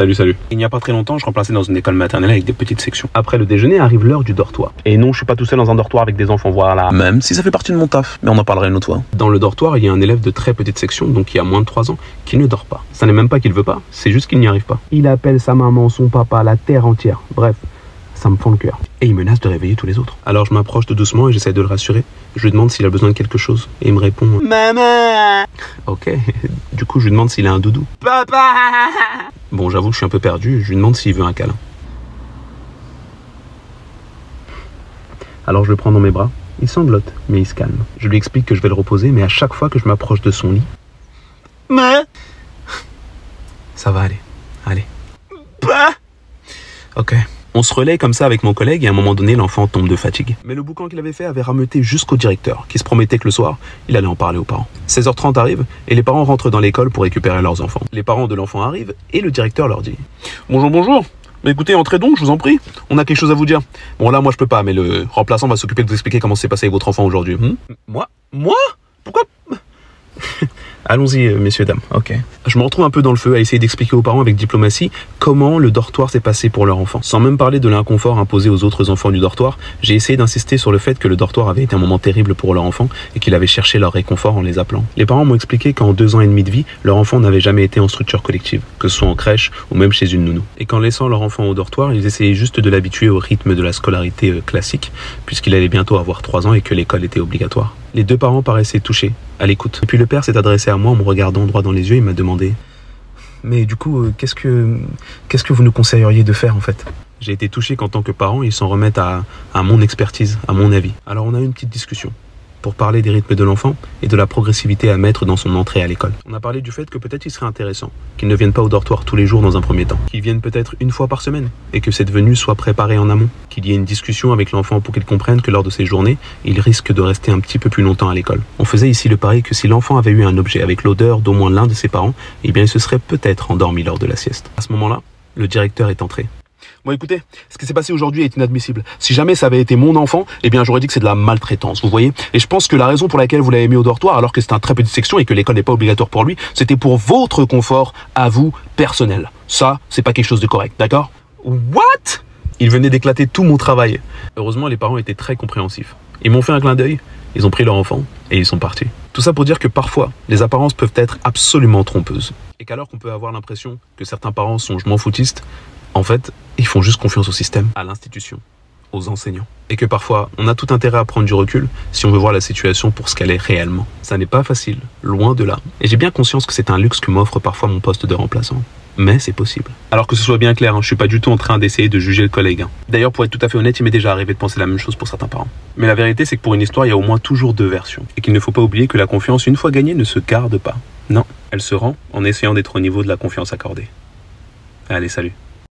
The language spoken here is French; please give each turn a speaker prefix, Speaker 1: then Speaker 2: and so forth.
Speaker 1: Salut, salut. Il n'y a pas très longtemps, je remplaçais dans une école maternelle avec des petites sections. Après le déjeuner arrive l'heure du dortoir. Et non, je suis pas tout seul dans un dortoir avec des enfants, voilà.
Speaker 2: Même si ça fait partie de mon taf, mais on en parlera une autre fois.
Speaker 1: Dans le dortoir, il y a un élève de très petite section, donc il y a moins de 3 ans, qui ne dort pas. Ça n'est même pas qu'il veut pas, c'est juste qu'il n'y arrive pas. Il appelle sa maman, son papa, la terre entière. Bref, ça me fend le cœur. Et il menace de réveiller tous les autres. Alors je m'approche tout doucement et j'essaie de le rassurer. Je lui demande s'il a besoin de quelque chose. Et il me répond « Maman !» Ok, du coup je lui demande s'il a un doudou. « Papa !» Bon, j'avoue que je suis un peu perdu, je lui demande s'il veut un câlin. Alors je le prends dans mes bras. Il sanglote, mais il se calme. Je lui explique que je vais le reposer, mais à chaque fois que je m'approche de son lit... Mais... Ça va aller. Allez. Ok. On se relaie comme ça avec mon collègue et à un moment donné, l'enfant tombe de fatigue. Mais le boucan qu'il avait fait avait rameuté jusqu'au directeur, qui se promettait que le soir, il allait en parler aux parents. 16h30 arrive et les parents rentrent dans l'école pour récupérer leurs enfants. Les parents de l'enfant arrivent et le directeur leur dit « Bonjour, bonjour. Mais écoutez, entrez donc, je vous en prie. On a quelque chose à vous dire. Bon là, moi je peux pas, mais le remplaçant va s'occuper de vous expliquer comment s'est passé avec votre enfant aujourd'hui. Moi Pourquoi Allons-y, messieurs, dames. Ok. Je me retrouve un peu dans le feu à essayer d'expliquer aux parents avec diplomatie comment le dortoir s'est passé pour leur enfant. Sans même parler de l'inconfort imposé aux autres enfants du dortoir, j'ai essayé d'insister sur le fait que le dortoir avait été un moment terrible pour leur enfant et qu'il avait cherché leur réconfort en les appelant. Les parents m'ont expliqué qu'en 2 ans et demi de vie, leur enfant n'avait jamais été en structure collective, que ce soit en crèche ou même chez une nounou. Et qu'en laissant leur enfant au dortoir, ils essayaient juste de l'habituer au rythme de la scolarité classique, puisqu'il allait bientôt avoir 3 ans et que l'école était obligatoire. Les 2 parents paraissaient touchés, à l'écoute. Et puis le père s'est adressé à moi en me regardant droit dans les yeux et m'a demandé « Mais du coup, qu'est-ce que vous nous conseilleriez de faire en fait ?» J'ai été touché qu'en tant que parent, ils s'en remettent à mon expertise, à mon avis. Alors on a eu une petite discussion pour parler des rythmes de l'enfant et de la progressivité à mettre dans son entrée à l'école. On a parlé du fait que peut-être il serait intéressant qu'il ne vienne pas au dortoir tous les jours dans un premier temps, qu'il vienne peut-être 1 fois par semaine et que cette venue soit préparée en amont, qu'il y ait une discussion avec l'enfant pour qu'il comprenne que lors de ces journées, il risque de rester un petit peu plus longtemps à l'école. On faisait ici le pari que si l'enfant avait eu un objet avec l'odeur d'au moins l'un de ses parents, eh bien il se serait peut-être endormi lors de la sieste. À ce moment-là, le directeur est entré. Bon écoutez, ce qui s'est passé aujourd'hui est inadmissible. Si jamais ça avait été mon enfant, eh bien j'aurais dit que c'est de la maltraitance, vous voyez. Et je pense que la raison pour laquelle vous l'avez mis au dortoir, alors que c'est un très petite section et que l'école n'est pas obligatoire pour lui, c'était pour votre confort à vous personnel. Ça, c'est pas quelque chose de correct, d'accord? What? Il venait d'éclater tout mon travail. Heureusement, les parents étaient très compréhensifs. Ils m'ont fait un clin d'œil, ils ont pris leur enfant et ils sont partis. Tout ça pour dire que parfois, les apparences peuvent être absolument trompeuses. Et qu'alors qu'on peut avoir l'impression que certains parents sont je m'en foutistes, en fait, ils font juste confiance au système, à l'institution, aux enseignants. Et que parfois, on a tout intérêt à prendre du recul si on veut voir la situation pour ce qu'elle est réellement. Ça n'est pas facile, loin de là. Et j'ai bien conscience que c'est un luxe que m'offre parfois mon poste de remplaçant. Mais c'est possible. Alors que ce soit bien clair, je suis pas du tout en train d'essayer de juger le collègue. D'ailleurs, pour être tout à fait honnête, il m'est déjà arrivé de penser la même chose pour certains parents. Mais la vérité, c'est que pour une histoire, il y a au moins toujours 2 versions. Et qu'il ne faut pas oublier que la confiance, une fois gagnée, ne se garde pas. Non, elle se rend en essayant d'être au niveau de la confiance accordée. Allez, salut.